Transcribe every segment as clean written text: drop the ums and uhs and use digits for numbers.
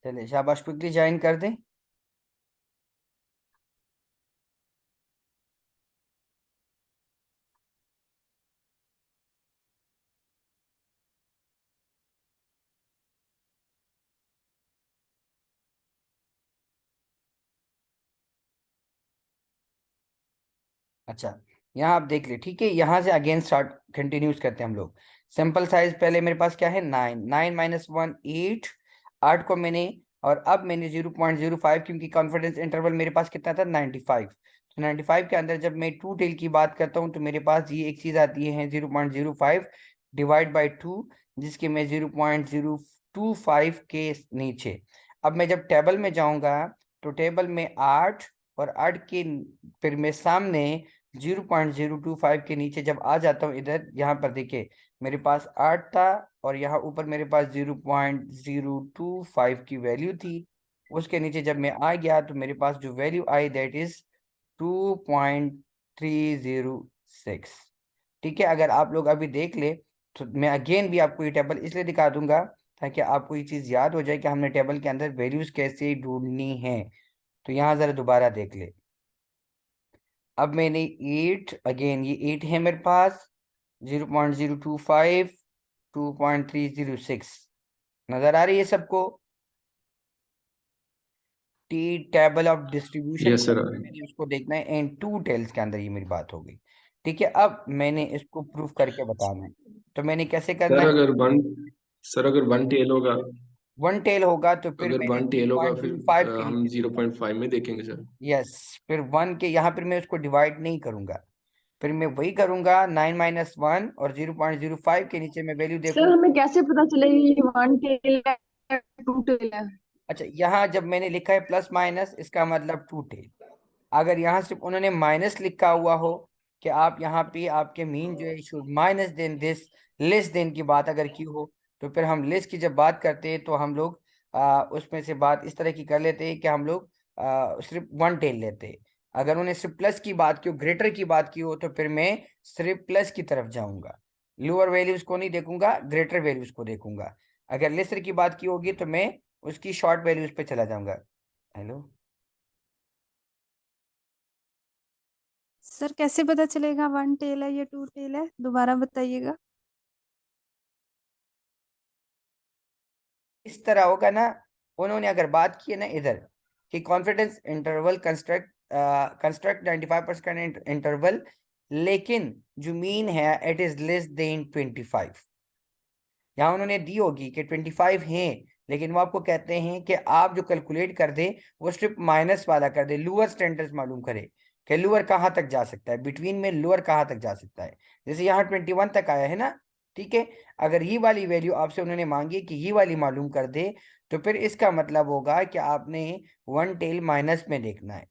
चलिए शाबाश, quickly join कर दें। अच्छा, यहाँ आप देख ले, ठीक है, यहाँ से अगेन स्टार्ट कंटिन्यूज करते हैं हम लोग। सिंपल साइज पहले मेरे पास क्या है, 9, 9 - 1 8। 8 को मैंने, और अब मैंने 0.05, क्योंकि कॉन्फिडेंस इंटरवल मेरे पास कितना था, 95। तो 95 के अंदर जब मैं टू टेल की बात करता हूँ तो मेरे पास ये एक चीज आती है 0.05 डिवाइड बाई 2, जिसके मैं 0.025 के नीचे। अब मैं जब टेबल में जाऊंगा तो टेबल में 8, और 8 के फिर मैं सामने 0.025 के नीचे जब आ जाता हूँ इधर, यहाँ पर देखिए मेरे पास 8 था, और यहाँ ऊपर मेरे पास 0.025 की वैल्यू थी। उसके नीचे जब मैं आ गया तो मेरे पास जो वैल्यू आई दैट इज 2.306। ठीक है, अगर आप लोग अभी देख ले तो मैं अगेन भी आपको ये टेबल इसलिए दिखा दूंगा ताकि आपको ये चीज़ याद हो जाए कि हमने टेबल के अंदर वैल्यूज कैसे ढूंढनी है। तो यहाँ जरा दोबारा देख ले। अब मैंने 8, अगेन ये 8 है मेरे पास, 0.025, 2.306 नजर आ रही है सबको। Tea table of distribution yes के सर। अंदर मैंने उसको देखना है, एंड टू टेल्स के अंदर ये मेरी बात हो गई। ठीक है, अब मैंने इसको प्रूफ करके बताना है। तो मैंने कैसे करना सर है, अगर वन सर अगर वन टेल होगा, वन टेल होगा तो फिर अगर मैंने वन जीरो टेल होगा पॉइंट फिर जीरो फाइव के हम नीचे देखना है। 0.5 में देखेंगे सर। यस, फिर वन के यहाँ फिर मैं उसको डिवाइड नहीं करूंगा, फिर मैं वही करूंगा 9 - 1, और 0.05 के नीचे मैं वैल्यू सर देखूंगा। हमें कैसे पता चलेगा ये वन टेल है टू टेल है? अच्छा, यहाँ जब मैंने लिखा है प्लस माइनस, इसका मतलब टू टेल। अगर यहाँ सिर्फ उन्होंने माइनस लिखा हुआ हो कि आप यहाँ पे आपके मीन जो है should minus than this, less than की बात अगर की हो, तो फिर हम लेस की जब बात करते हैं तो हम लोग उसमें से बात इस तरह की कर लेते हैं कि हम लोग सिर्फ वन टेल लेते हैं। अगर उन्हें सिर्फ प्लस की बात की हो, ग्रेटर की बात की हो, तो फिर मैं सिर्फ प्लस की तरफ जाऊंगा, लोअर वैल्यूज को नहीं देखूंगा, ग्रेटर वैल्यूज को देखूंगा। अगर लेसर की बात की होगी तो मैं उसकी शॉर्ट वैल्यूज पे चला जाऊंगा। हेलो, सर कैसे पता चलेगा वन टेल है या टू टेल है, दोबारा बताइएगा। इस तरह होगा ना, उन्होंने अगर बात की है ना इधर कि confidence interval construct construct 95% interval, लेकिन जो मीन है इट इज लेस देन 25। यहाँ उन्होंने दी होगी कि 25 है, लेकिन वो आपको कहते हैं कि आप जो कैलकुलेट कर दे वो सिर्फ माइनस वाला कर दे, लोअर स्टैंडर्ड मालूम करे कि लोअर कहाँ तक जा सकता है, बिटवीन में लोअर कहाँ तक जा सकता है। जैसे यहाँ 21 तक आया है ना, ठीक है। अगर ये वाली वैल्यू आपसे उन्होंने मांगी कि ये वाली मालूम कर दे, तो फिर इसका मतलब होगा कि आपने वन टेल माइनस में देखना है।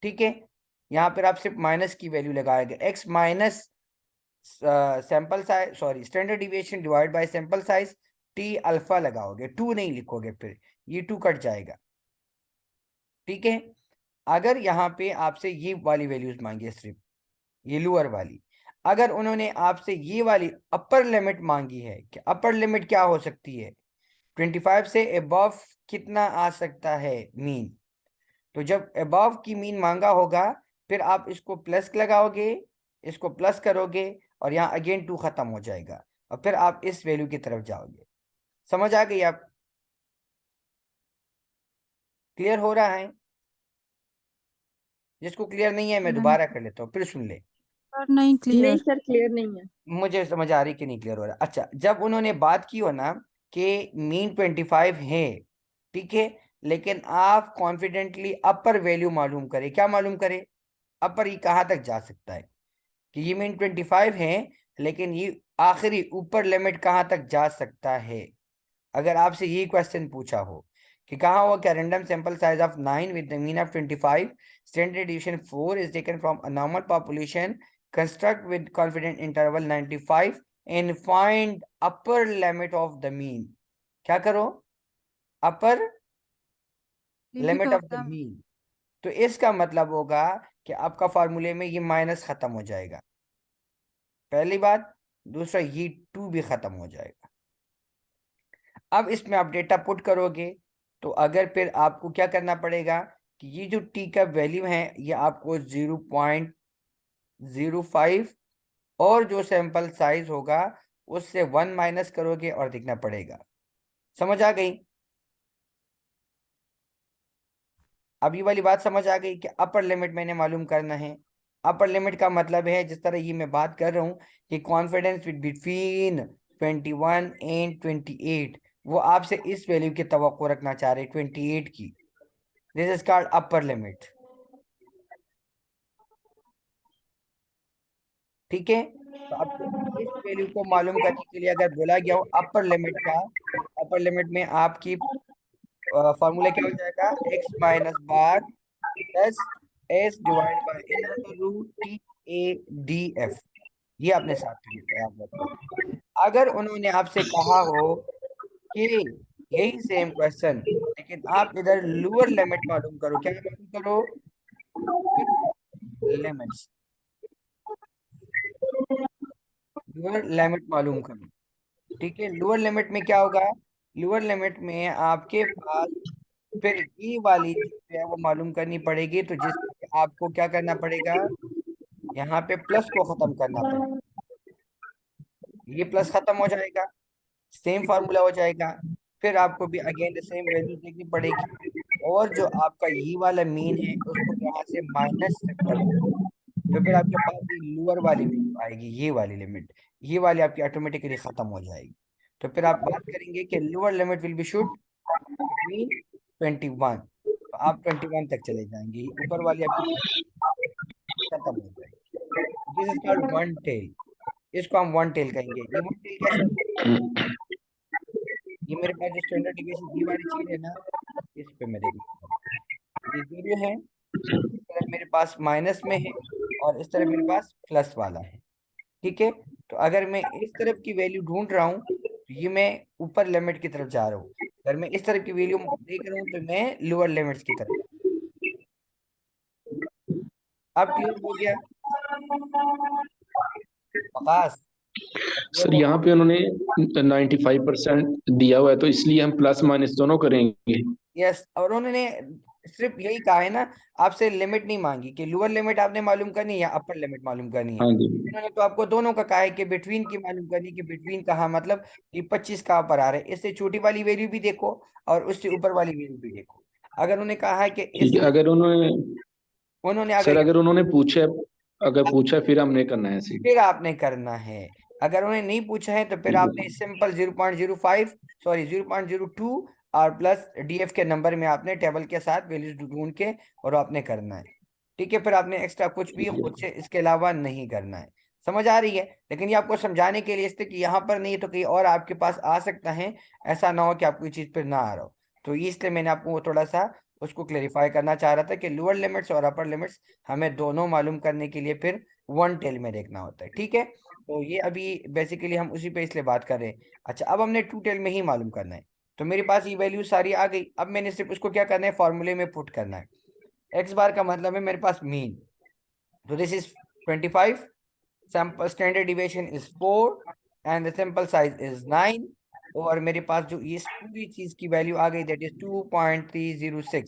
ठीक है, यहाँ पर आप सिर्फ माइनस की वैल्यू लगाएंगे, x minus sample size, sorry standard deviation divide by sample size, T alpha लगाओगे, टू नहीं लिखोगे, फिर ये टू कट जाएगा। ठीक है, अगर यहाँ पे आपसे ये वाली वैल्यूज मांगी है सिर्फ ये लोअर वाली, अगर उन्होंने आपसे ये वाली अपर लिमिट मांगी है कि अपर लिमिट क्या हो सकती है, 25 से अबव कितना आ सकता है मीन, तो जब अबव की मीन मांगा होगा फिर आप इसको प्लस लगाओगे, इसको प्लस करोगे, और यहाँ अगेन टू खत्म हो जाएगा, और फिर आप इस वैल्यू की तरफ जाओगे। समझ आ गई आप? क्लियर हो रहा है? जिसको क्लियर नहीं है मैं नहीं दोबारा कर लेता हूँ, फिर सुन ले। सर, नहीं नहीं क्लियर। सर, क्लियर नहीं है। मुझे समझ आ रही कि नहीं क्लियर हो रहा। अच्छा, जब उन्होंने बात की हो ना कि मीन 25 है, ठीक है, लेकिन आप कॉन्फिडेंटली अपर वैल्यू मालूम करें, क्या मालूम करें, अपर ये कहाँ तक जा सकता है, कि ये मीन 25 है, लेकिन ये आखिरी ऊपर लिमिट कहाँ तक जा सकता है। अगर आपसे ये क्वेश्चन पूछा हो कि कहा हुआ क्या random sample size of 9 with the mean of 25, standard division 4 is taken from a normal population, construct with confident interval 95 and find upper limit of the mean. क्या करो, upper limit limit of of the the. Mean. तो इसका मतलब होगा कि आपका फार्मूले में ये माइनस खत्म हो जाएगा, पहली बात। दूसरा, ये टू भी खत्म हो जाएगा। अब इसमें आप डेटा पुट करोगे, तो अगर फिर आपको क्या करना पड़ेगा कि ये जो टी का वैल्यू है ये आपको 0.05 और जो सैंपल साइज होगा उससे 1 माइनस करोगे और देखना पड़ेगा। समझ आ गई? अब ये वाली बात समझ आ गई कि अपर लिमिट मैंने मालूम करना है। अपर लिमिट का मतलब है जिस तरह ये मैं बात कर रहा हूँ कि कॉन्फिडेंस बिटवीन 21 एंड 28, वो आपसे इस वैल्यू की तवक्को रखना चाह रहे 28 की। This is called upper limit. ठीक है, तो आपको इस वैल्यू को मालूम करने के लिए अगर बोला गया हो अपर लिमिट का, अपर लिमिट में आपकी फॉर्मूला क्या हो जाएगा, X minus bar plus S divide by N under root T A D F. ये आपने साथ में याद रखो। अगर उन्होंने आपसे कहा हो कि यही सेम क्वेश्चन लेकिन आप इधर लोअर लिमिट मालूम करो, क्या मालूम करो, लिमिट्स, लोअर लिमिट मालूम करो। ठीक है, लोअर लिमिट में क्या होगा, लोअर लिमिट में आपके पास फिर ये वाली चीज है वो मालूम करनी पड़ेगी, तो जिसके आपको क्या करना पड़ेगा, यहाँ पे प्लस को खत्म करना पड़ेगा। ये प्लस खत्म हो जाएगा, सेम फार्मूला हो जाएगा। फिर आपको भी अगेन द सेम वैल्यू देखनी पड़ेगी और जो आपका ये वाला मीन है उसको यहाँ से माइनस करना, तो फिर आपके पास ये लोअर वाली वैल्यू आएगी, ये वाली लिमिट, ये वाली आपकी ऑटोमेटिकली खत्म हो जाएगी। तो फिर आप बात करेंगे कि lower limit will be should between 21, तो आप 21 तक चले जाएंगे, ऊपर वाली आपकी खत्म हो जाएगी। This is called one tail, इसको हम वन टेल कहेंगे। ये वन टेल कैसे होता है, ये मेरे पास जो स्टैंडर्ड डिविएशन ये वाली चीज है ना, इस पे मैं देख लेता हूँ। ये जीरो है, इस तरफ मेरे पास माइनस में है और इस तरफ मेरे पास प्लस वाला है। ठीक है, तो अगर मैं इस तरफ की वैल्यू ढूंढ रहा हूँ तो ये मैं ऊपर लिमिट की तरफ जा रहा हूँ, अगर मैं इस तरफ की वैल्यू देख रहा हूँ तो मैं लोअर लिमिट्स की तरफ। अब क्लियर हो गया आकाश? क्लियर सर हो यहाँ पे उन्होंने 95% दिया हुआ है, तो इसलिए हम प्लस माइनस दोनों करेंगे। यस, और उन्होंने सिर्फ यही कहा है ना, आपसे लिमिट नहीं मांगी कि लोअर लिमिट आपने मालूम करनी है या अपर लिमिट मालूम करनी है। हाँ जी। इन्होंने तो आपको दोनों का कहा है कि बिटवीन की मालूम करनी, कि बिटवीन कहाँ मतलब ये 25 कहाँ पर आ रहा है, इससे छोटी वाली वैल्यू भी देखो और उससे ऊपर वाली वैल्यू भी देखो। अगर उन्होंने कहा है कि ठीक है, इससे, अगर उन्होंने उन्होंने सर अगर, अगर उन्होंने पूछा, अगर पूछा फिर हमने करना है ऐसे। फिर आपने करना है। अगर उन्हें नहीं पूछा है तो फिर ठीक है आपने सिंपल 0.05, सॉरी 0.02 और प्लस डीएफ के नंबर में आपने टेबल के साथ वैल्यूज ढूंढ के और आपने करना है। ठीक है, फिर आपने एक्स्ट्रा कुछ भी ठीक है। खुद से इसके अलावा नहीं करना है। समझ आ रही है? लेकिन ये आपको समझाने के लिए इसलिए कि यहाँ पर नहीं है तो कहीं और आपके पास आ सकता है, ऐसा ना हो कि आपको ये चीज़ पर ना आ रहा हो। तो ये इसलिए मैंने आपको वो थोड़ा सा उसको क्लेरिफाई करना चाह रहा था कि लोअर लिमिट्स और अपर लिमिट्स हमें दोनों मालूम करने के लिए फिर वन टेल में देखना होता है। ठीक है, तो ये अभी बेसिकली हम उसी पे इसलिए बात कर रहे हैं। अच्छा, अब हमने टू टेल में ही मालूम करना है, तो मेरे पास ये वैल्यू सारी आ गई। अब मैंने सिर्फ उसको क्या करना है, फॉर्मूले में पुट करना है। एक्स बार का मतलब है मेरे पास मीन, तो this is 25, sample standard deviation is 4 and the sample size is 9, और मेरे पास जो इस पूरी चीज की वैल्यू आ गई दैट इज 2.306।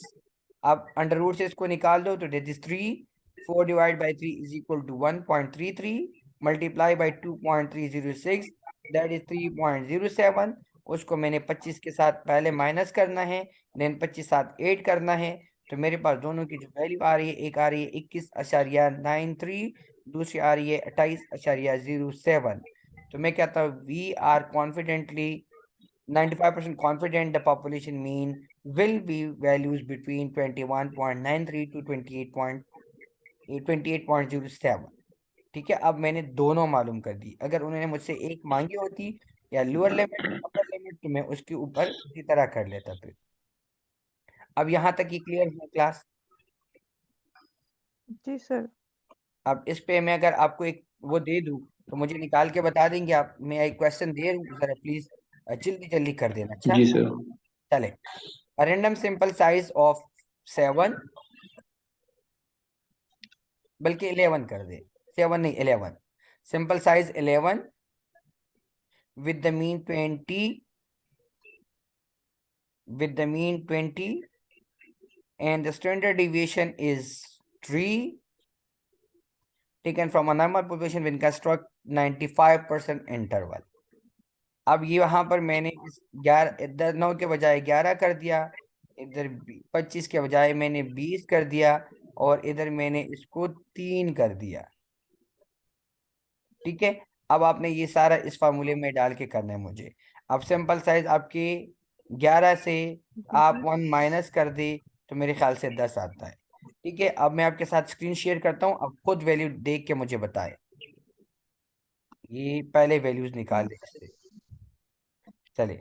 आप अंडर रूट से इसको निकाल दो तो that is 3, 4 divide by 3 is equal to 1.33, multiply by 2.306 that is 3.07। उसको मैंने 25 के साथ पहले माइनस करना है, देन 25 साथ ऐड करना है, तो मेरे पास दोनों की जो वैल्यू आ रही है, एक आ रही है 21.93, दूसरी आ रही है 28.07। तो मैं कहता हूँ we are confidently 95% confident the population mean will be values between 21.93 to 28.07। ठीक है, अब मैंने दोनों मालूम कर दी। अगर उन्होंने मुझसे एक मांगी होती या लोअर लिमिट अपर लिमिट, तो मैं उसके ऊपर इसी तरह कर लेता फिर। अब यहाँ तक ही क्लियर है क्लास? जी सर। अब इस पे मैं अगर आपको एक वो दे दूं तो मुझे निकाल के बता देंगे आप? मैं एक क्वेश्चन दे दूं, जरा प्लीज जल्दी जल्दी कर देना। अच्छा, जी सर। चले। रैंडम सिंपल साइज ऑफ 7, बल्कि 11 कर दे, 7 नहीं 11, simple size 11 with the mean 20 with the mean 20 and the standard deviation is 3 taken from a normal population with construct 95% interval. अब ये वहां पर मैंने इस 11 इधर 9 के बजाय 11 कर दिया, इधर 25 के बजाय मैंने 20 कर दिया और इधर मैंने इसको 3 कर दिया। ठीक है, अब आपने ये सारा इस फार्मूले में डाल के करना है मुझे। अब सिंपल साइज आपके 11 से आप 1 माइनस कर दे तो मेरे ख्याल से 10 आता है। ठीक है, अब मैं आपके साथ स्क्रीन शेयर करता हूँ, अब खुद वैल्यू देख के मुझे बताए। ये पहले वैल्यूज निकाल दे इससे। चले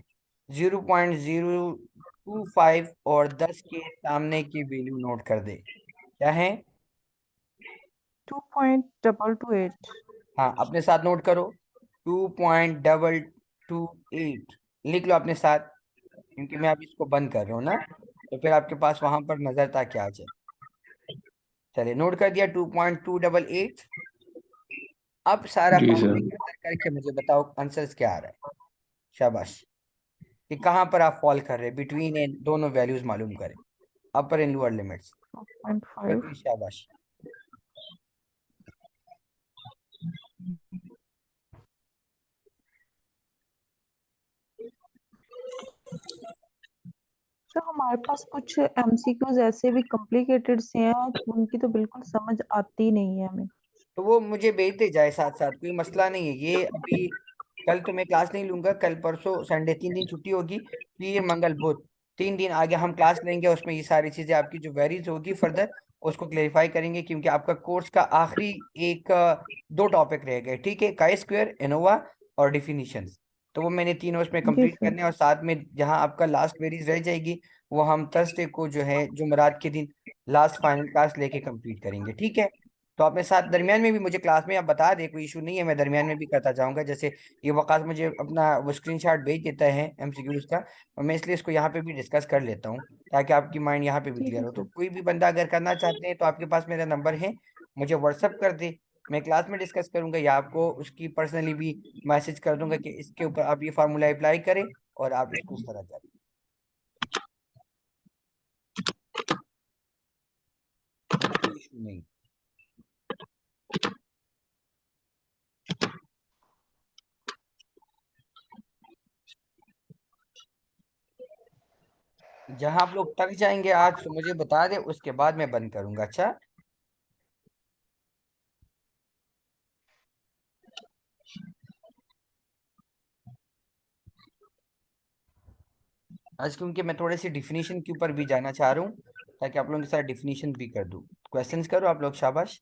0.025 और 10 के सामने की वैल्यू नोट कर दे, क्या है? 2.228। हाँ, अपने साथ नोट करो 2.228 लिख लो अपने साथ, क्योंकि मैं अभी इसको बंद कर रहा हूँ ना, तो फिर आपके पास वहां पर नजर ताकि आ जाए। चलिए नोट कर दिया 2.288। अब सारा जी सर। फॉर्मूला करके मुझे बताओ आंसर्स क्या आ रहा है। शाबाश, कि कहाँ पर आप फॉल कर रहे हैं, बिटवीन एंड दोनों वैल्यूज मालूम करें, अपर एंड लोअर लिमिट्स। 2.5। शाबाश। तो हमारे पास कुछ एमसीक्यूज ऐसे भी कॉम्प्लिकेटेड से हैं, उनकी तो बिल्कुल समझ आती नहीं है हमें। तो वो मुझे भेजते जाए साथ साथ, कोई मसला नहीं है। ये अभी कल तो मैं क्लास नहीं लूंगा, कल परसों संडे 3 दिन छुट्टी होगी, फिर मंगल बुध 3 दिन आगे हम क्लास लेंगे, उसमें ये सारी चीजें आपकी जो वेरीज होगी फर्दर उसको क्लेरिफाई करेंगे, क्योंकि आपका कोर्स का आखिरी एक 2 टॉपिक रह गए। ठीक है, काई स्क्वायर, एनोवा और डिफिनीशंस, तो वो मैंने तीनों उसमें जी कंप्लीट सर। करने हैं, और साथ में जहाँ आपका लास्ट वेरीज रह जाएगी वो हम थर्सडे को जो है जुमेरात के दिन लास्ट फाइनल क्लास लेके कंप्लीट करेंगे। ठीक है, तो अपने साथ दरमियान में भी मुझे क्लास में आप बता दे, कोई इशू नहीं है, मैं दरमियान में भी करता जाऊंगा। जैसे ये वकास मुझे अपना वो स्क्रीनशॉट भेज देता है एमसीक्यूज का, और मैं इसलिए इसको यहाँ पे भी डिस्कस कर लेता हूँ ताकि आपकी माइंड यहाँ पे भी ठीक क्लियर है हो। तो सर। कोई भी बंदा अगर करना चाहते हैं तो आपके पास मेरा नंबर है, मुझे व्हाट्सअप कर दे, मैं क्लास में डिस्कस करूंगा या आपको उसकी पर्सनली भी मैसेज कर दूंगा कि इसके ऊपर आप ये फार्मूला अप्लाई करें और आप इसको उस तरह करें। कोई इशू नहीं। जहां आप लोग तक जाएंगे आज तो मुझे बता दे, उसके बाद मैं बंद करूंगा। अच्छा, आज क्योंकि मैं थोड़े से डिफिनीशन के ऊपर भी जाना चाह रहा हूँ, ताकि आप लोगों के साथ डिफिनीशन भी कर दूँ। क्वेश्चंस करो आप लोग, शाबाश।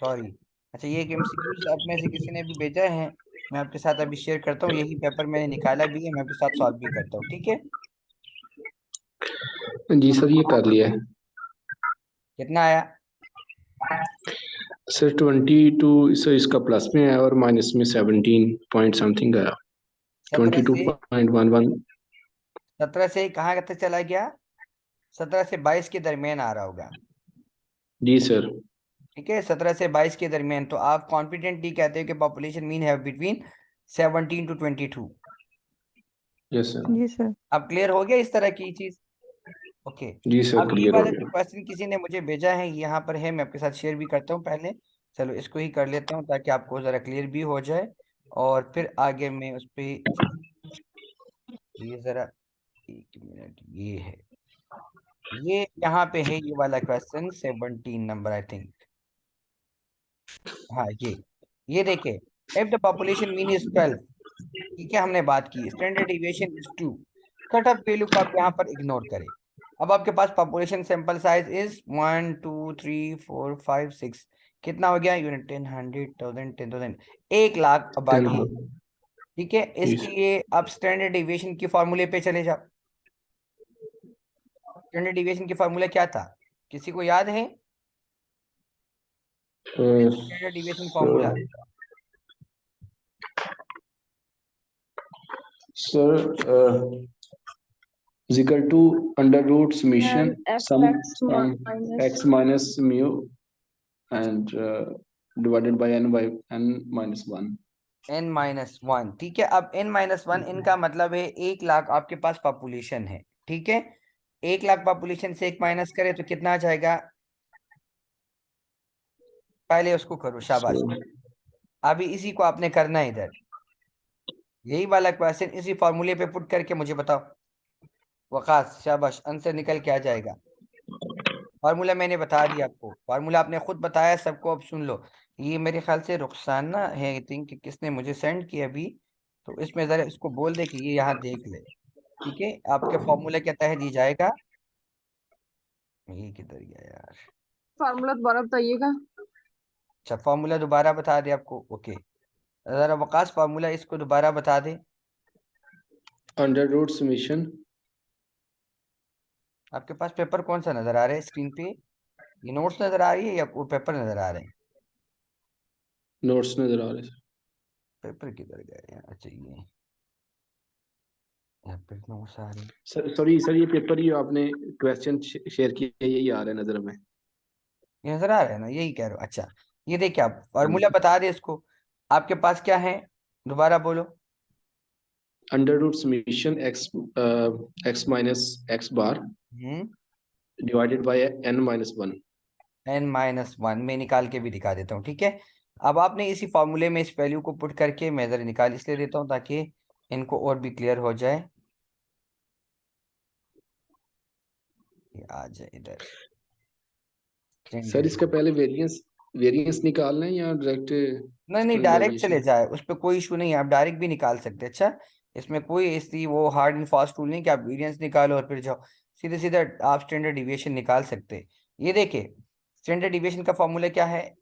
सॉरी। अच्छा, ये एक एमसीक्यूज आप में से किसी ने भी भेजा है, मैं आपके साथ अभी शेयर करता हूँ। यही पेपर मैंने निकाला भी है, मैं आपके साथ सॉल्व भी करता हूँ, ठीक है। जी सर ये कर लिया है कितना आया? सर 22 सर इसका प्लस में है और माइनस में 17 पॉइंट समथिंग आया 17 से 22.11 17 से कहाँ तक चला गया? 17 से 22 के दरमियान आ रहा होगा, जी सर ठीक है। 17 से 22 के दरमियान, तो आप कॉन्फिडेंटली कहते हो कि पॉपुलेशन मीन है between 17 to 22। Yes sir ji sir. अब क्लियर हो गया इस तरह की चीज? ओके। जी सर अब ये क्लियर हो वाला जो गया क्वेश्चन किसी ने मुझे भेजा है यहाँ पर है, मैं आपके साथ शेयर भी करता हूँ पहले। चलो इसको ही कर लेता हूँ ताकि आपको जरा क्लियर भी हो जाए, और फिर आगे मैं उस पे ये जरा 1 मिनट, ये है, ये यहाँ पे है, ये वाला क्वेश्चन 17 नंबर आई थिंक। हाँ, ये देखिए, if the population mean is 12, ठीक है, हमने बात की standard deviation is 2, cut off value को आप यहाँ पर इग्नोर करें। अब आपके पास पॉपुलेशन सैंपल साइज इज 1 2 3 4 5 6, कितना हो गया? यूनिट 10 100 1000 10,000, 1 लाख आबादी है, 10 ठीक है। जी इसके लिए आप स्टैंडर्ड डिविएशन के फॉर्मूले पे चले जाओ। स्टैंडर्ड डिविएशन के फॉर्मूला क्या था, किसी को याद है? Standard deviation formula sir is equal to under root summation sum from x minus mu and divided by n minus 1 n-1, ठीक है। अब n-1 इनका मतलब है 1 लाख आपके पास पॉपुलेशन है, ठीक है। 1 लाख पॉपुलेशन से 1 माइनस करे तो कितना आ जाएगा? पहले उसको करो, शाबाश। so अभी इसी को आपने करना है इधर, यही वाला क्वेश्चन इसी फॉर्मूले पे पुट करके मुझे बताओ। वकास शाबाश, आंसर निकल के आ जाएगा। फार्मूला मैंने बता दिया आपको, फार्मूला आपने खुद बताया सबको, अब सुन लो। ये मेरे ख्याल से रुखसाना है आई थिंक, कि किसने मुझे सेंड किया अभी, तो इसमें जरा इसको बोल दे कि ये यहाँ देख ले, ठीक है। आपके फॉर्मूला क्या तहत दी जाएगा? ये किधर गया यार? फार्मूला दोबारा बताइएगा। अच्छा, फॉर्मूला दोबारा बता दे आपको, ओके। जरा वकास फार्मूला इसको दोबारा बता दे। under root summation आपके पास पेपर कौन सा नजर आ रहा है स्क्रीन पे? ये नोट्स नजर आ रही है या वो पेपर नजर आ रहे हैं? notes नजर आ रहे हैं पेपर किधर गए यार? अच्छा, ये यहाँ पे नोट्स आ रहे हैं। सर सॉरी सर ये पेपर ही आपने क्वेश्चन शेयर किया यही आ रहा है नजर में ये नजर आ रहा है ना, यही कह रहे हो? अच्छा, ये देखिए, आप हाँ फार्मूला जी बता दे इसको। आपके पास क्या है, दोबारा बोलो। under root summation x minus x bar divided by n minus 1 n-1 में निकाल के भी दिखा देता हूँ, ठीक है। अब आपने इसी फॉर्मूले में इस वैल्यू को पुट करके, मैं जरा निकाल इसलिए देता हूँ ताकि इनको और भी क्लियर हो जाए। ये आ जाए इधर, सर स्टैंडर्ड। इसका पहले वेरिएंस वेरिएंस निकालना है या डायरेक्ट नहीं, डायरेक्ट चले जाए, उस पर कोई इशू नहीं है, आप डायरेक्ट भी निकाल सकते हैं। अच्छा, इसमें कोई ऐसी वो हार्ड एंड फास्ट रूल नहीं कि आप वेरिएंस निकालो और फिर जाओ, सीधे सीधे आप स्टैंडर्ड डिविएशन निकाल सकते हैं। ये देखिए, स्टैंडर्ड डिविएशन का फॉर्मूला क्या है?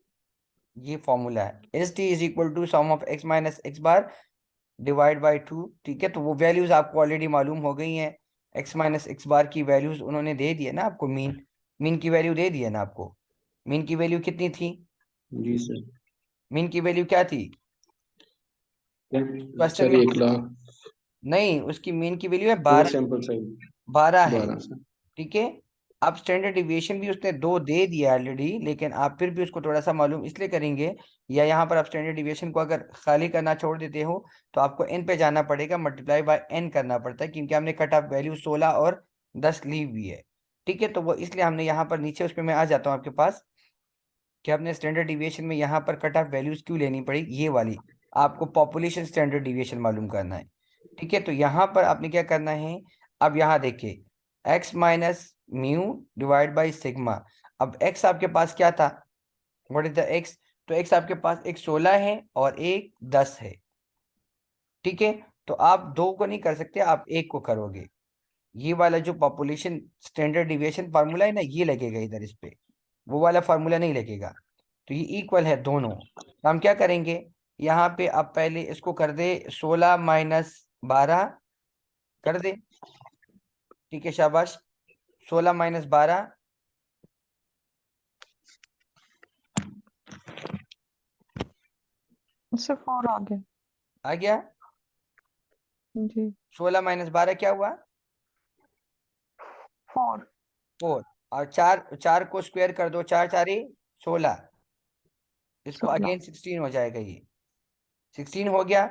ये फॉर्मूला है S T is equal to sum of X minus X bar divide by 2, ठीक है। तो वो वैल्यूज आपको ऑलरेडी मालूम हो गई हैं, एक्स माइनस एक्स बार की वैल्यूज उन्होंने दे दी है ना आपको, मीन की वैल्यू दे दी है ना आपको। मीन की वैल्यू कितनी थी? जी सर मीन की वैल्यू क्या थी क्वेश्चन सर में? 1 लाख नहीं, उसकी मीन की वैल्यू है पूरा 12, सैंपल साइज 12 है, 12 सर ठीक है। अब स्टैंडर्ड डिविएशन भी उसने 2 दे दिया ऑलरेडी, लेकिन आप फिर भी उसको थोड़ा सा मालूम इसलिए करेंगे, या यहाँ पर आप स्टैंडर्ड डिविएशन को अगर खाली करना छोड़ देते हो तो आपको एन पे जाना पड़ेगा, मल्टीप्लाई बाय एन करना पड़ता है, क्योंकि हमने कट ऑफ वैल्यू 16 और 10 ली हुई है, ठीक है। तो वो इसलिए हमने यहाँ पर नीचे, उस पर मैं आ जाता हूँ आपके पास, कि आपने स्टैंडर्ड डिविएशन में यहाँ पर कट ऑफ वैल्यूज क्यों लेनी पड़ी, ये वाली आपको पॉपुलेशन स्टैंडर्ड डिविएशन मालूम करना है, ठीक है। तो यहाँ पर आपने क्या करना है, अब यहाँ देखिए, x minus mu divide by sigma. अब x आपके पास क्या था, व्हाट इज द x? तो x आपके पास एक 16 है और एक 10 है, ठीक है। तो आप 2 को नहीं कर सकते, आप 1 को करोगे। ये वाला जो पॉपुलेशन स्टैंडर्ड डिविएशन फार्मूला है ना, ये लगेगा इधर इस पे, वो वाला फार्मूला नहीं लगेगा। तो ये इक्वल है दोनों। तो हम क्या करेंगे, यहाँ पे अब पहले इसको कर दे 16 माइनस 12 कर दे। ठीक है, शाबाश। 16 माइनस 12 सर 4 आ गया आ गया। जी। 16 माइनस 12 क्या हुआ? 4 4। और 4 4 को स्क्वायर कर दो, 4 4 16। इसको 16 अगेन 16 हो जाएगा, ये 16 हो गया।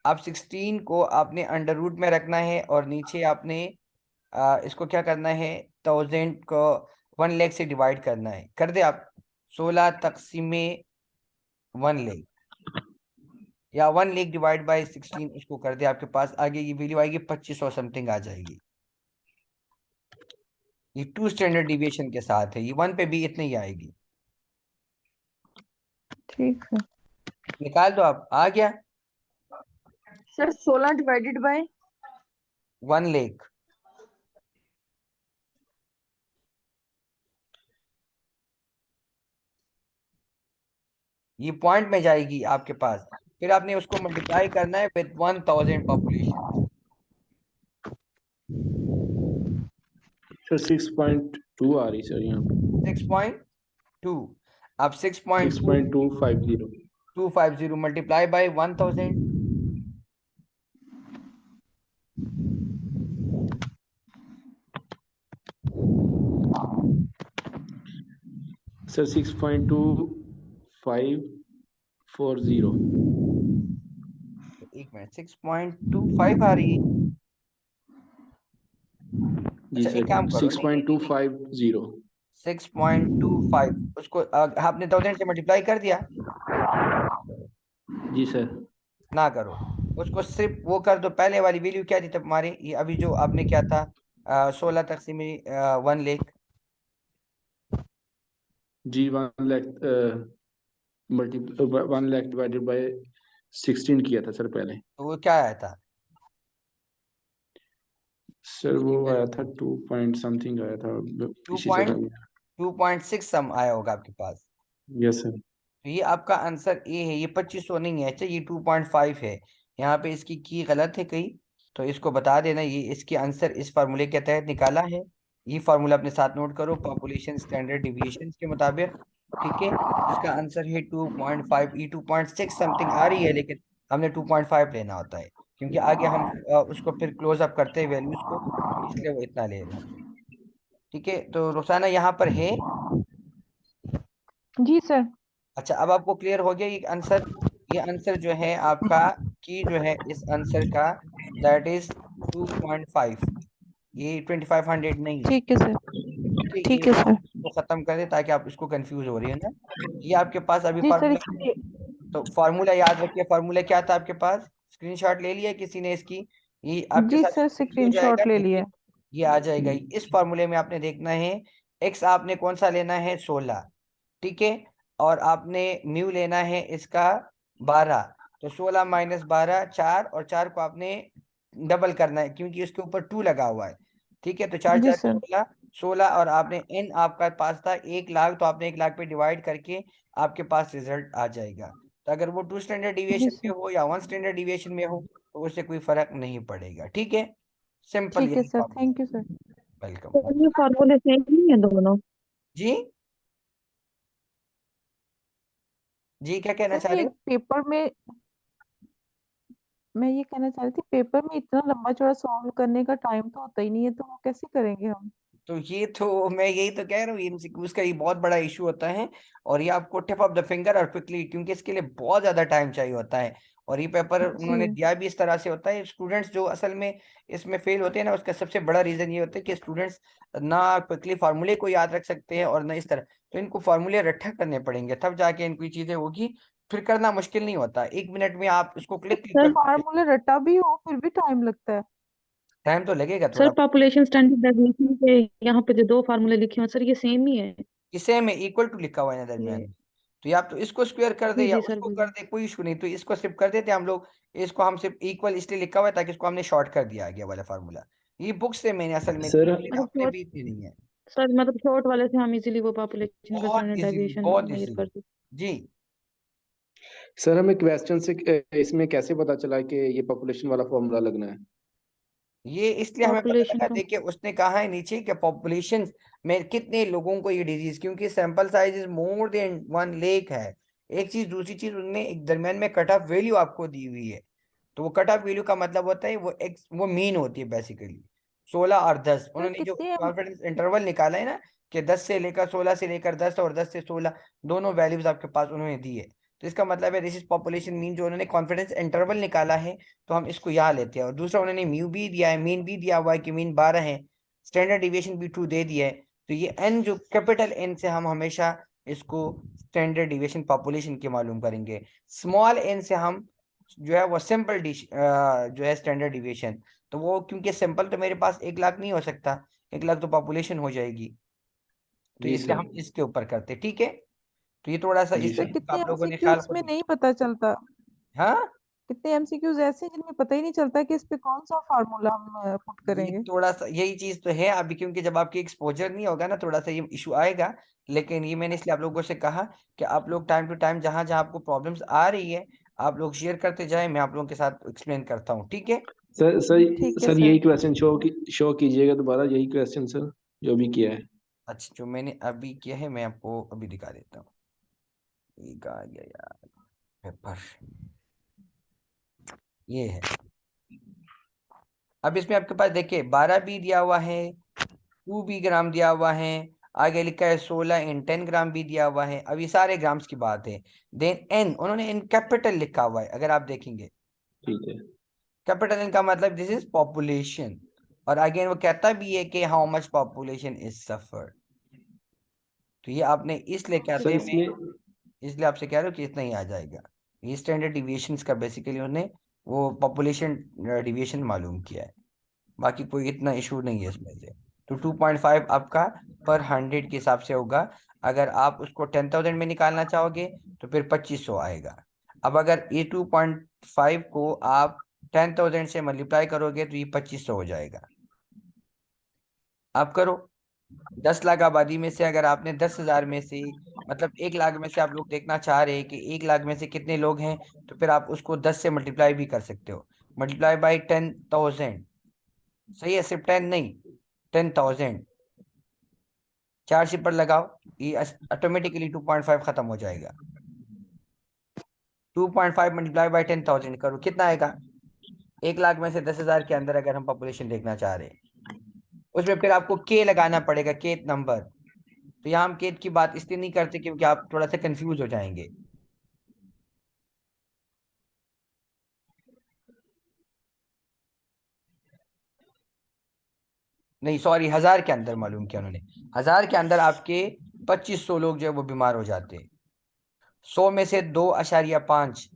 अब 16 को आपने अंडर रूट में रखना है और नीचे आपने इसको क्या करना है, 1000 को 1 लाख से डिवाइड करना है। कर दे आप 16 तकसीमे 1 लाख, या 1 लाख डिवाइड बाय 16 उसको कर दे। आपके पास आगे ये वैल्यू आएगी 2500 समथिंग आ जाएगी। ये 2 स्टैंडर्ड डिविएशन के साथ है, ये 1 पे भी इतनी ही आएगी। ठीक है। निकाल दो आप, आ गया सर 16 डिवाइडेड बाय 1 लाख। ये पॉइंट में जाएगी आपके पास, फिर आपने उसको मल्टीप्लाई करना है विद 1000 पॉपुलेशन। सर 6.2 आ रही सर यहाँ पे। 6.2। अब 6.250 6.250 मल्टीप्लाई बाय 1000। सर 6.2540 एक मिनट, 6.25 आ रही है। जी अच्छा, एक सर काम करो, नहीं नहीं नहीं, 6.250 6.25 उसको आपने 1000 से मल्टीप्लाई कर दिया जी सर। ना? करो, उसको सिर्फ वो कर दो। पहले वाली वैल्यू क्या थी तुम्हारी, ये अभी जो आपने क्या था, 16 तकसीम 1 लाख। जी 1 lakh multi 1 lakh divided by 16 किया था सर पहले। तो वो क्या आया था? सर वो आया था 2 पॉइंट समथिंग आया था, पीछे चला गया। 2.6 सम आया होगा आपके पास। Yes sir. तो ये आपका आंसर ए है, ये 2500 नहीं है। अच्छा, ये 2.5 है। यहाँ पे इसकी की गलत है कहीं, तो इसको बता देना। ये इसके आंसर इस फार्मूले के तहत निकाला है। ये फार्मूला अपने साथ नोट करो, पॉपुलेशन स्टैंडर्ड डिविएशन के मुताबिक। ठीक है, इसका आंसर है 2.5। ये 2.6 समथिंग आ रही है, लेकिन हमने 2.5 लेना होता है, क्योंकि आगे हम उसको फिर क्लोज अप करते हैं वैल्यूज को, तो इसलिए वो इतना ले रहे हैं। ठीक है, तो रोसाना यहाँ पर है। जी सर। अच्छा, अब आपको क्लियर हो गया ये आंसर जो है आपका, की जो है इस आंसर का, दैट इज 2.5। ये 2500 नहीं है। ठीक है सर। ठीक है, ये ठीक है सर। इसको खत्म कर दे ताकि आप इसको कंफ्यूज हो रही है ना। ये आपके पास अभी जी सर फार्मूला, इसके तो फार्मूला याद रखिए। फार्मूला क्या था आपके पास? स्क्रीनशॉट ले लिया किसी ने इसकी? ये आपके जी साथ सर हो जाएगा, स्क्रीनशॉट ले नीचे लिया। ये आ जाएगा। इस फार्मूले में आपने देखना है, एक्स आपने कौन सा लेना है, 16। ठीक है, और आपने म्यू लेना है इसका 12। तो 16 माइनस 12 4, और 4 को आपने डबल करना है क्योंकि इसके ऊपर 2 लगा हुआ है। ठीक है, तो 4 जी 4 सर। 16, 16, और आपने एन आपका पास था 1 लाख, तो आपने 1 लाख पे डिवाइड करके आपके पास रिजल्ट आ जाएगा। तो अगर वो 2 स्टैंडर्ड जी डिविएशन में सर। हो या 1 स्टैंडर्ड डिविएशन में हो, तो उससे कोई फर्क नहीं पड़ेगा। ठीक है, सिंपल ठीक है यही sir, formula. Thank you sir. Welcome. ये फार्मूले सेम नहीं है दोनों? जी जी, क्या कहना सर चाह रहे ये हो? पेपर में मैं ये कहना चाह रही थी, पेपर में इतना लंबा चौड़ा सॉल्व करने का टाइम तो होता ही नहीं है, तो वो कैसे करेंगे हम? तो ये तो मैं यही तो कह रहा हूँ, एमसीक्यूज का ये बहुत बड़ा इशू होता है। और ये आपको टिप ऑफ द फिंगर और क्विकली, क्योंकि इसके लिए बहुत ज्यादा टाइम चाहिए होता है। और ये पेपर उन्होंने जी। दिया भी इस तरह से होता है। स्टूडेंट्स जो असल में इसमें फेल होते हैं ना, उसका सबसे बड़ा रीजन ये होता है कि स्टूडेंट्स ना क्विकली फार्मूले को याद रख सकते हैं और ना इस तरह। तो इनको फार्मूले रट्टा करने पड़ेंगे, तब जाके इनको ये चीजें होगी। फिर करना मुश्किल नहीं होता, 1 मिनट में आप इसको क्लिक क्लिक सर कर। फार्मूले रटा भी हो फिर भी टाइम लगता है। टाइम तो लगेगा सर थोड़ा। पॉपुलेशन स्टैंडर्ड डेविएशन के यहाँ पे जो दो फार्मूले लिखे हैं सर, ये सेम ही है? किसे में इक्वल टू लिखा हुआ है ना दरमियान ये में। तो या आप तो इसको स्क्वायर कर दे जी या जी सर उसको कर बोलिए। दे, कोई इशू नहीं। तो इसको सिर्फ कर देते हम लोग। इसको हम सिर्फ इक्वल इसलिए लिखा हुआ है ताकि इसको हमने शॉर्ट कर दिया आगे वाला फार्मूला। ये बुक से मैंने असल में सर ली है, लेकिन मतलब अपने शॉर्ट, भी इतनी नहीं है। सर मतलब शॉर्ट वाले से हम इजीली वो पॉपुलेशन का बहुत स्टैंडर्ड इजीली, डेविएशन बहुत मेजर इजीली, कर सकते जी सर हमें क्वेश्चन से इसमें कैसे पता चला कि ये पॉपुलेशन वाला फॉर्मूला लगना है? ये इसलिए हमें पता पॉपुलेशन लगा, का देखिए उसने कहा है नीचे कि पॉपुलेशन में कितने लोगों को ये डिजीज, क्योंकि sample size is more than 1 lakh है। एक चीज, दूसरी चीज उन्होंने एक दरमियान में कट ऑफ वैल्यू आपको दी हुई है। तो वो कट ऑफ वैल्यू का मतलब होता है वो मीन होती है बेसिकली 16 और 10। सर उन्होंने जो कितने कॉन्फिडेंस इंटरवल निकाला है ना कि 10 से लेकर 16 से लेकर 10 और 10 से 16, दोनों वैल्यूज आपके पास उन्होंने दी है। तो इसका मतलब है दिस इज पॉपुलेशन मीन, जो उन्होंने कॉन्फिडेंस इंटरवल निकाला है, तो हम इसको यहाँ लेते हैं। और दूसरा उन्होंने म्यू भी दिया है, मीन भी दिया हुआ है कि मीन 12 है, स्टैंडर्ड डिविएशन भी 2 दे दिया है। तो ये एन जो कैपिटल एन से हम हमेशा इसको स्टैंडर्ड डिविएशन पॉपुलेशन के मालूम करेंगे। स्मॉल एन से हम जो है वो सिंपल जो है स्टैंडर्ड डिविएशन। तो वो क्योंकि सिंपल तो मेरे पास 1 लाख नहीं हो सकता, 1 लाख तो पॉपुलेशन हो जाएगी, तो जी इसलिए सर। हम इसके ऊपर करते, ठीक है। तो ये थोड़ा सा जी इस सर सर। तरीके का कितने आप लोगों ने एमसीक्यू ख्याल इसमें खुद। नहीं पता चलता, हाँ, कितने एमसीक्यूज ऐसे हैं जिनमें पता ही नहीं चलता कि इस पे कौन सा फार्मूला हम पुट ये करेंगे। थोड़ा सा यही चीज तो है अभी, क्योंकि जब आपकी एक्सपोजर नहीं होगा ना, थोड़ा सा ये इशू आएगा। लेकिन ये मैंने इसलिए आप लोगों से कहा कि आप लोग टाइम टू टाइम जहां जहां आपको प्रॉब्लम्स आ रही है, आप लोग शेयर करते जाए, मैं आप लोगों के साथ एक्सप्लेन करता हूँ, ठीक है। सर सर ठीक है सर सर। यही क्वेश्चन शो कीजिएगा दोबारा, यही क्वेश्चन सर जो भी किया है। अच्छा, जो मैंने अभी किया है मैं आपको अभी दिखा देता हूँ। ये कहाँ गया यार पेपर, ये है। अब इसमें आपके पास देखिए 12 भी दिया हुआ है, 2 ग्राम दिया हुआ है, आगे लिखा है 16 इन 10 ग्राम भी दिया हुआ है। अब ये सारे ग्राम्स की बात है। देन एन उन्होंने इन कैपिटल लिखा हुआ है, अगर आप देखेंगे ठीक है। कैपिटल एन का मतलब दिस इज पॉपुलेशन। और अगेन वो कहता भी है कि हाउ मच पॉपुलेशन इज सफर। तो ये आपने इसलिए कहते सर हैं, मैं इसमें इसलिए आपसे कह रहा हूँ कि इतना ही आ जाएगा। ये स्टैंडर्ड डिविएशंस का बेसिकली उन्होंने वो पॉपुलेशन डिविएशन मालूम किया है, बाकी कोई इतना इशू नहीं है इसमें से। तो 2.5 आपका पर 100 के हिसाब से होगा। अगर आप उसको 10,000 में निकालना चाहोगे तो फिर 2500 आएगा। अब अगर ये 2.5 को आप 10,000 से मल्टीप्लाई करोगे तो ये 2500 हो जाएगा। आप करो, 10 लाख आबादी में से अगर आपने 10,000 में से, मतलब 1 लाख में से आप लोग देखना चाह रहे हैं कि 1 लाख में से कितने लोग हैं, तो फिर आप उसको 10 से मल्टीप्लाई भी कर सकते हो। मल्टीप्लाई बाई 10,000, सही है, सिर्फ 10 नहीं, 10,000, 4 सिपर लगाओ, ये ऑटोमेटिकली 2.5 खत्म हो जाएगा। 2.5 मल्टीप्लाई बाई 10,000 करो, कितना आएगा? 1 लाख में से 10,000 के अंदर अगर हम पॉपुलेशन देखना चाह रहे हैं, उसमें फिर आपको के लगाना पड़ेगा, केत नंबर। तो यहाँ हम केत की बात इसलिए नहीं करते क्योंकि आप थोड़ा सा कंफ्यूज हो जाएंगे। नहीं सॉरी, 1,000 के अंदर मालूम किया उन्होंने। 1,000 के अंदर आपके 2500 लोग जो है वो बीमार हो जाते हैं। 100 में से 2.5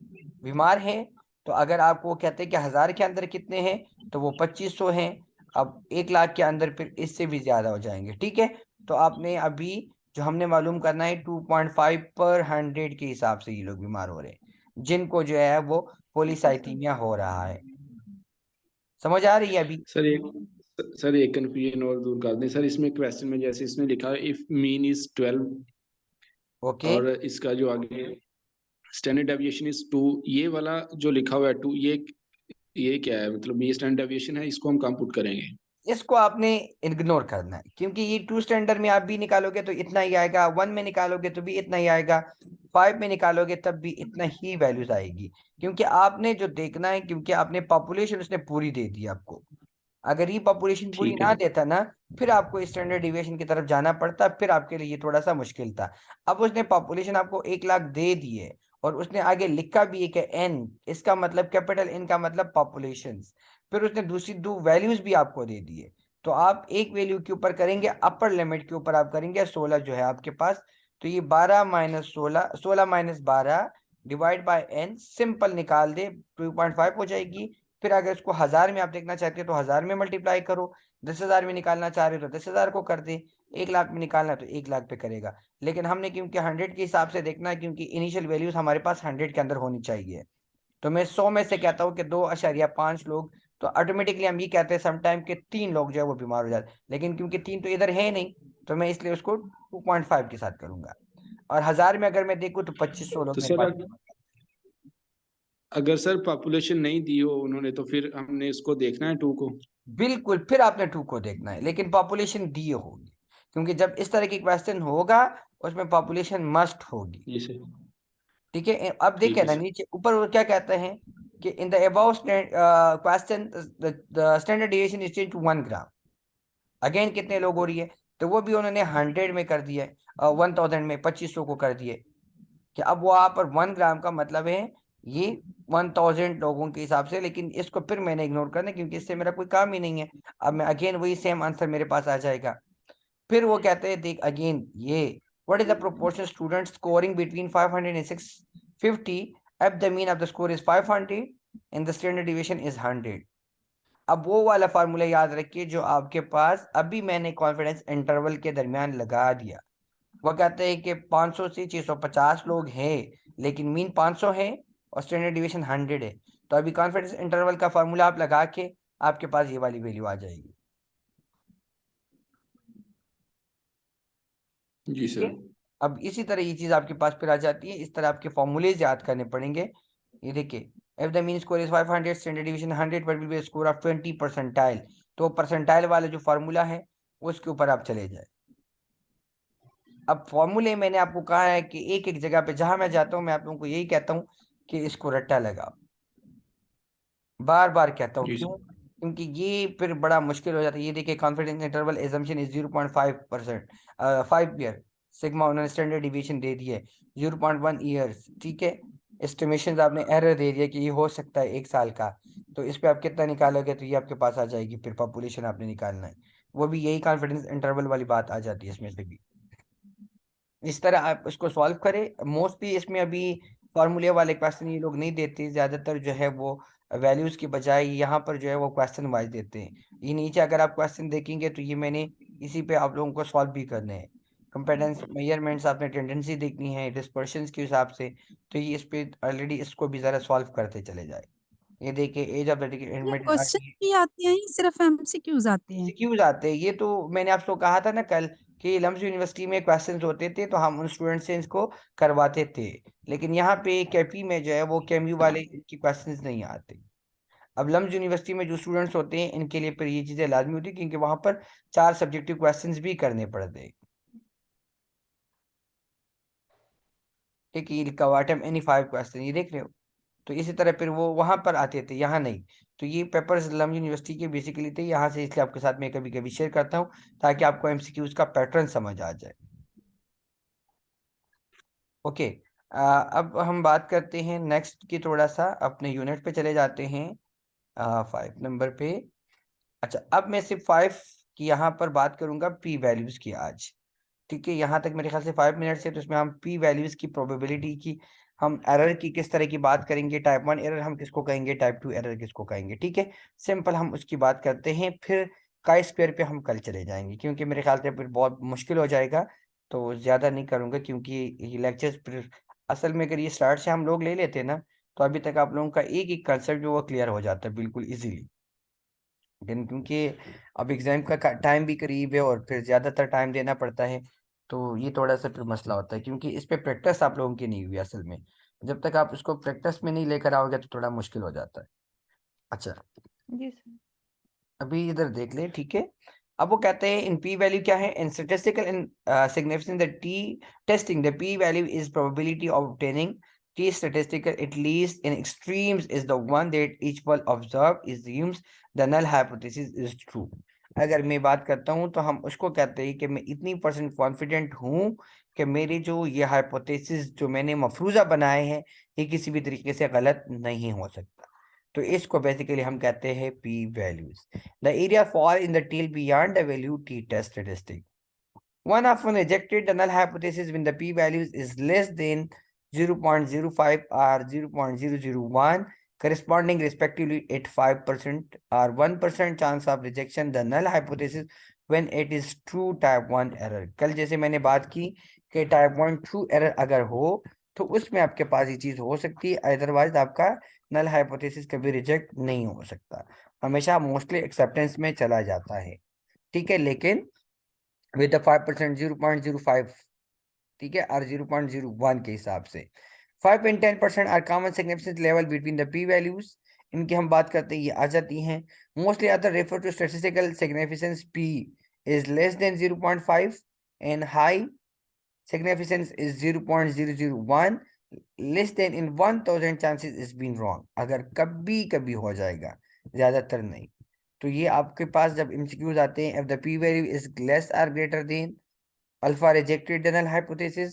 बीमार हैं। तो अगर आपको कहते हैं कि 1,000 के अंदर कितने हैं, तो वो 2500 हैं। अब 1 लाख के अंदर फिर इससे भी ज्यादा हो जाएंगे, ठीक है। तो आपने अभी जो हमने मालूम करना है 2.5 पर 100 के हिसाब से ये लोग बीमार हो रहे हैं, जिनको जो है वो पोलीसाइथीमिया हो रहा है। समझ आ रही है अभी? सर एक कंफ्यूजन और दूर कर दें सर, इसमें क्वेश्चन में जैसे इसमें लिखा है इफ मीन इज 12 ओके, और इसका जो आगे स्टैंडर्ड डेविएशन इज 2, ये वाला जो लिखा हुआ है 2, ये क्या है? मतलब ये स्टैंडर्ड डेविएशन है, इसको हम कहाँ पुट करेंगे? इसको आपने इग्नोर करना है, क्योंकि ये 2 स्टैंडर्ड में आप भी निकालोगे तो इतना ही आएगा, 1 में निकालोगे तो भी इतना ही आएगा, 5 में निकालोगे तब भी इतना ही वैल्यूज आएगी। क्योंकि आपने जो देखना है, क्योंकि आपने पॉपुलेशन उसने पूरी दे दी आपको। अगर ये पॉपुलेशन पूरी ठीक ना है। देता ना, फिर आपको स्टैंडर्ड डिविएशन की तरफ जाना पड़ता, फिर आपके लिए ये थोड़ा सा मुश्किल था। अब उसने पॉपुलेशन आपको 1 लाख दे दी है, और उसने आगे लिखा भी है कि एन, इसका मतलब कैपिटल एन का मतलब पॉपुलेशन। फिर उसने दूसरी 2 वैल्यूज भी आपको दे दी है। तो आप एक वैल्यू के ऊपर करेंगे, अपर लिमिट के ऊपर आप करेंगे 16 जो है आपके पास। तो ये 12 minus 16, 16 minus 12 divide by N, simple निकाल दे, 2.5 हो जाएगी। फिर अगर इसको 1,000 में आप देखना चाहते हो तो 1,000 में मल्टीप्लाई करो, 10,000 में निकालना चाह रहे हो तो 10,000 को कर दे, 1 लाख में निकालना है तो 1 लाख पे करेगा। लेकिन हमने क्योंकि 100 के हिसाब से देखना है, क्योंकि इनिशियल वैल्यूज हमारे पास 100 के अंदर होनी चाहिए। तो मैं 100 में से कहता हूँ कि 2.5 लोग, तो ऑटोमेटिकली हम ये कहते हैं समटाइम के 3 लोग जो है वो बीमार हो जाते हैं। लेकिन क्योंकि 3 तो इधर है नहीं, तो मैं इसलिए उसको 2.5 के साथ करूंगा। और 1000 में अगर मैं देखूँ तो 2500 लोग तो मेरे सर पास। अगर सर पॉपुलेशन नहीं दी हो उन्होंने तो फिर हमने इसको देखना है 2 को। बिल्कुल, फिर आपने 2 को देखना है, लेकिन पॉपुलेशन दी होगी, क्योंकि जब इस तरह की क्वेश्चन होगा उसमें पॉपुलेशन मस्ट होगी। जी सर। ठीक है, अब ठीक देखिए है ना सर। नीचे ऊपर वो क्या कहते हैं कि in the above question the standard deviation is change to 1 gram. Again कितने लोग हो रही है, तो वो भी उन्होंने 100 में कर दिया है, 1000 में 2500 को कर दिए कि अब वहां पर 1 ग्राम का मतलब है ये 1000 लोगों के हिसाब से। लेकिन इसको फिर मैंने इग्नोर करना है, क्योंकि इससे मेरा कोई काम ही नहीं है। अब मैं अगेन वही सेम आंसर मेरे पास आ जाएगा। फिर वो कहते हैं देख अगेन ये what is the proportion student scoring between 500 and 650 if the mean of the score is 500 and the standard deviation is 100। अब वो वाला फार्मूला याद रखिए जो आपके पास अभी मैंने कॉन्फिडेंस इंटरवल के दरमियान लगा दिया। वो कहते हैं कि 500 से 650 लोग हैं, लेकिन मीन 500 है और स्टैंडर्ड डिविएशन 100 है। तो अभी कॉन्फिडेंस इंटरवल का फार्मूला आप लगा के आपके पास ये वाली वैल्यू आ जाएगी। जी ठीक है, सर। अब इसी तरह ये चीज आपके पास फिर आ जाती है। इस तरह आपके फॉर्मूलेज याद करने पड़ेंगे। ये देखिए if the mean score is 500 standard division 100 what will be score of 20 percentile. तो परसेंटाइल वाला जो फार्मूला है उसके ऊपर आप चले जाए। अब फॉर्मूले मैंने आपको कहा है कि एक एक जगह पे जहां मैं जाता हूं मैं आप लोगों को यही कहता हूं कि इसको रट्टा लगाओ, बार बार कहता हूँ। जी क्यों? सर। क्योंकि ये फिर बड़ा मुश्किल हो जाता है। ये देखिए confidence interval assumption is 0.5%, 5 year. Sigma उन्होंने स्टैंडर्ड डिवीएशन दे दी है 0.1 ईयर्स। ठीक है, एस्टिमेशन आपने एरर दे दिया कि ये हो सकता है 1 साल का। तो इस पे आप कितना निकालोगे तो ये आपके पास आ जाएगी। फिर पॉपुलेशन आपने निकालना है, वो भी यही कॉन्फिडेंस इंटरवल वाली बात आ जाती है इसमें से भी। इस तरह आप इसको सॉल्व करें। मोस्टली इसमें अभी फॉर्मूले वाले क्वेश्चन ये लोग नहीं देते, ज्यादातर जो है वो वैल्यूज के बजाय यहाँ पर जो है वो क्वेश्चन वाइज देते हैं। ये नीचे अगर आप क्वेश्चन देखेंगे तो ये मैंने इसी पे आप लोगों को सॉल्व भी करने हैं। कंपेटेंस मेजरमेंट्स आपने टेंडेंसी देखनी है डिस्पर्शंस के हिसाब से, तो ये इस पे ऑलरेडी इसको भी जरा सॉल्व करते चले जाए। ये देखिए एज ऑफ ये क्वेश्चन भी आते हैं या सिर्फ एमसीक्यूज आते हैं? एमसीक्यूज आते हैं। ये तो मैंने आपको कहा था ना कल कि लम्स यूनिवर्सिटी में क्वेश्चंस होते थे तो हम उन स्टूडेंट से इसको करवाते थे। लेकिन यहाँ पे केपी में जो है वो केएमयू वाले इनकी क्वेश्चंस नहीं आते। अब लम्स यूनिवर्सिटी में जो स्टूडेंट्स होते हैं इनके लिए फिर ये चीजें लाजमी होती है, क्योंकि वहां पर 4 सब्जेक्टिव क्वेश्चंस भी करने पड़ते हैं। ठीक है, ये लिखा हुआ आइटम एनी 5 क्वेश्चन, ये देख रहे हो। तो इसी तरह फिर वो वहां पर आते थे, यहाँ नहीं। तो ये पेपर्स लम यूनिवर्सिटी के बेसिकली थे यहाँ से, इसलिए आपके साथ मैं कभी कभी शेयर करता हूँ ताकि आपको एमसीक्यूज का पैटर्न समझ आ जाए। ओके, अब हम बात करते हैं नेक्स्ट की, थोड़ा सा अपने यूनिट पे चले जाते हैं 5 नंबर पे। अच्छा, अब मैं सिर्फ 5 की यहाँ पर बात करूंगा पी वैल्यूज की आज। ठीक है, यहाँ तक मेरे ख्याल से 5 मिनट से, तो इसमें हम पी वैल्यूज की प्रोबेबिलिटी की, हम एरर की किस तरह की बात करेंगे, टाइप 1 एरर हम किसको कहेंगे, टाइप 2 एरर किसको कहेंगे। ठीक है, सिंपल हम उसकी बात करते हैं। फिर काई स्क्वायर पे हम कल चले जाएंगे, क्योंकि मेरे ख्याल से फिर बहुत मुश्किल हो जाएगा। तो ज़्यादा नहीं करूँगा, क्योंकि ये लेक्चर्स फिर असल में अगर ये स्टार्ट से हम लोग ले लेते ना तो अभी तक आप लोगों का एक एक कंसेप्ट जो वो क्लियर हो जाता है बिल्कुल इजीली। लेकिन क्योंकि अब एग्जाम का टाइम भी करीब है और फिर ज़्यादातर टाइम देना पड़ता है, तो ये थोड़ा सा फिर मसला होता है, क्योंकि इस पे प्रैक्टिस आप लोगों की नहीं हुई असल में। जब तक आप इसको प्रैक्टिस में नहीं लेकर आओगे तो थोड़ा मुश्किल हो जाता है। अच्छा, जी सर। अभी इधर देख ले। ठीक है, अब वो कहते हैं इन पी वैल्यू क्या है, in statistical in significance the T testing the P value is probability of obtaining T statistical at least in extremes is the one that each one observe assumes the null hypothesis is true. अगर मैं बात करता हूं तो हम उसको कहते हैं कि मैं इतनी परसेंट कॉन्फिडेंट हूं कि मेरे जो ये हाइपोथेसिस जो मैंने मफरूजा बनाए हैं ये किसी भी तरीके से गलत नहीं हो सकता। तो इसको बेसिकली हम कहते हैं P values. The area fall in the tail beyond the value T test statistic. One often rejected the null hypothesis when the p-values is less than 0.05 or 0.001, corresponding respectively at 5% or 1% chance of rejection the null hypothesis when it is true type 1 error। कल जैसे मैंने बात की कि type 1 true error अगर हो तो उसमें आपके पास ये चीज हो सकती है, अदरवाइज आपका नल हाइपोथेसिस कभी रिजेक्ट नहीं हो सकता, हमेशा मोस्टली एक्सेप्टेंस में चला जाता है। ठीक है, लेकिन with the 5% 0.05 ठीक है, और 0.01 के हिसाब से 5 and 10% are common significance level between the P values. इनकी हम बात करते हैं, ये आ जाती हैं। Mostly other refer to statistical significance P is less than 0.5 and high significance is 0.001, less than in 1000 chances is been wrong, अगर कभी कभी हो जाएगा, ज्यादातर नहीं। तो ये आपके पास जब MCQs आते हैं, if the p value is less or greater than alpha rejected null hypothesis,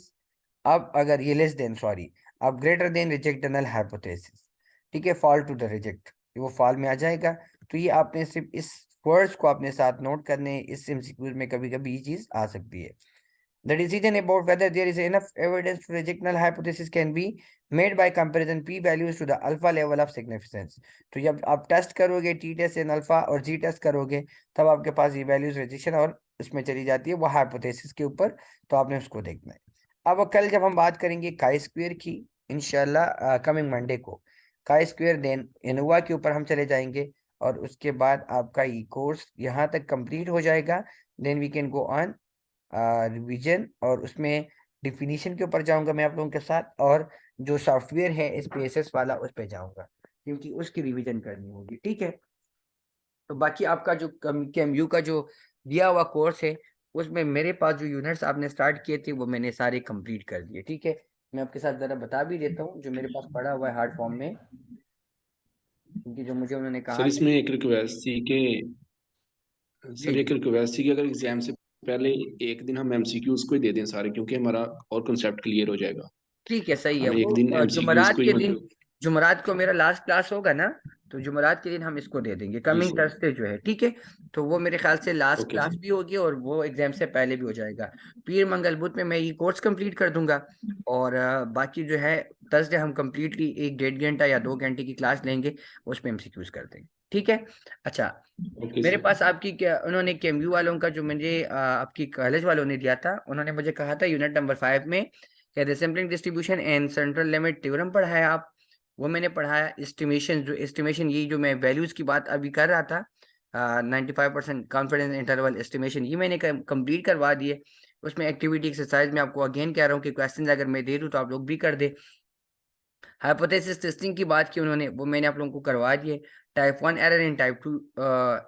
अब अगर ये लेस देन सॉरी अब greater than reject null hypothesis, ठीक है, फॉल टू द रिजेक्ट, वो फॉल में आ जाएगा। तो ये आपने सिर्फ इस वर्ड्स को अपने साथ नोट करने, इस MCQs में कभी कभी ये चीज आ सकती है। The decision about whether there is enough evidence to reject null hypothesis can be made by comparison p values to the alpha level of significance। तो जब आप टेस्ट करोगे टी टेस्ट इन अल्फा और जी टेस्ट करोगे, तब आपके पास ये वैल्यूज रिजेक्शन और उसमें चली जाती है वो हाइपोथेसिस के ऊपर, तो आपने उसको देखना है। अब कल जब हम बात करेंगे काई स्क्वायर की, इंशाल्लाह कमिंग मंडे को काई स्क्वायर देन एनोवा के ऊपर हम चले जाएंगे, और उसके बाद आपका ये कोर्स यहाँ तक कंप्लीट हो जाएगा। Then we can go on revision, और उसमें डिफिनीशन के ऊपर जाऊंगा मैं आप लोगों के साथ, और जो सॉफ्टवेयर है SPSS वाला उस पे जाऊंगा, क्योंकि उसकी रिवीजन करनी होगी, ठीक है। तो बाकी आपका जो KMU का जो दिया हुआ कोर्स है, उसमें मेरे पास जो यूनिट्स आपने स्टार्ट किए थे वो मैंने सारे कंप्लीट कर दिए, ठीक है। मैं आपके साथ जरा बता भी देता हूँ जो मेरे पास पड़ा हुआ है हार्ड फॉर्म में, क्योंकि जो मुझे उन्होंने कहा सर इसमें एक रिक्वेस्ट थी कि सर एक रिक्वेस्ट थी कि अगर एग्जाम से पहले एक दिन हम MCQs को ही दे दें सारे, क्योंकि हमारा और कंसेप्ट क्लियर हो जाएगा। ठीक है, सही है। हम एक वो दिन MCQs जुमरात को ही के दिन, मतलब जुमरात को मेरा लास्ट क्लास होगा ना, तो जुमरात के दिन हम इसको दे देंगे, जी कमिंग सर। थर्सडे जो है, ठीक है। तो वो मेरे ख्याल से लास्ट ओके क्लास सर। भी होगी, और वो एग्जाम से पहले भी हो जाएगा। पीर मंगल बुध में मैं ये कोर्स कंप्लीट कर दूंगा, और बाकी जो है थर्सडे हम कंप्लीटली 1-1.5 घंटा या 2 घंटे की क्लास लेंगे, उसमें MCQs कर देंगे, ठीक है। अच्छा, ओके मेरे सर। पास आपकी क्या, उन्होंने KMU वालों का जो मुझे आपकी कॉलेज वालों ने दिया था, उन्होंने मुझे कहा था यूनिट नंबर 5 में क्या sampling distribution and central limit theorem पढ़ा है आप, वो मैंने पढ़ाया। एस्टिमेशन, जो एस्टिमेशन ये जो मैं वैल्यूज की बात अभी कर रहा था, 95% कॉन्फिडेंस इंटरवल एस्टिमेशन, ये मैंने कंप्लीट करवा दिए। उसमें एक्टिविटी एक्सरसाइज में आपको अगेन कह रहा हूँ कि क्वेश्चन अगर मैं दे दूँ तो आप लोग भी कर दे। हाइपोथेसिस टेस्टिंग की बात की उन्होंने, वो मैंने आप लोगों को करवा दिए। Type 1 error and type 2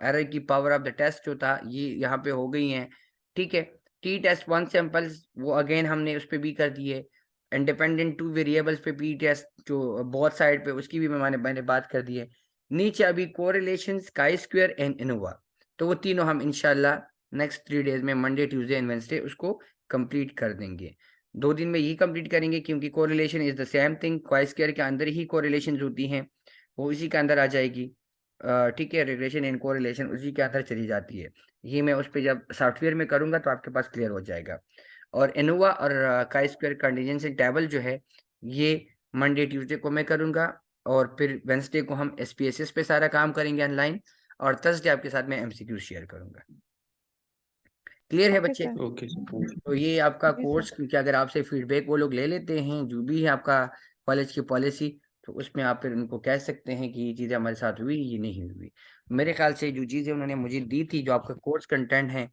error की पावर ऑफ द टेस्ट जो था, ये यहाँ पे हो गई है, ठीक है। टी टेस्ट 1 सैंपल्स वो अगेन हमने उस पर भी कर दिए। इंडिपेंडेंट 2 वेरिएबल्स पे पी टेस्ट जो बोथ साइड पे, उसकी भी मैंने बात कर दी है। नीचे अभी correlations, chi square and ANOVA, तो वो तीनों हम इंशाल्लाह नेक्स्ट 3 डेज में, मंडे ट्यूसडे एंड वेंसडे, उसको कंप्लीट कर देंगे। 2 दिन में यही कंप्लीट करेंगे, क्योंकि correlation is the same thing, क्वाई square के अंदर ही कोरिलेशन होती हैं, वो इसी के अंदर आ जाएगी, ठीक है। रिलेशन एंड कोरिलेशन उसी के अंदर चली जाती है। ये मैं उस पर जब सॉफ्टवेयर में करूंगा तो आपके पास क्लियर हो जाएगा। और एनोवा और काई स्क्वायर कंटीजेंसी टेबल जो है, ये मंडे ट्यूसडे को मैं करूंगा, और फिर वेंसडे को हम SPSS पे सारा काम करेंगे ऑनलाइन, और थर्सडे आपके साथ मैं MCQ शेयर करूंगा। क्लियर है ओके बच्चे? सर। Okay sir. तो ये आपका जी कोर्स, सर। क्योंकि अगर आपसे फीडबैक वो लोग ले लेते हैं, जो भी है आपका कॉलेज की पॉलिसी, तो उसमें आप फिर उनको कह सकते हैं कि ये चीज़ें हमारे साथ हुई, ये नहीं हुई। मेरे ख्याल से जो चीज़ें उन्होंने मुझे दी थी, जो आपका कोर्स कंटेंट है,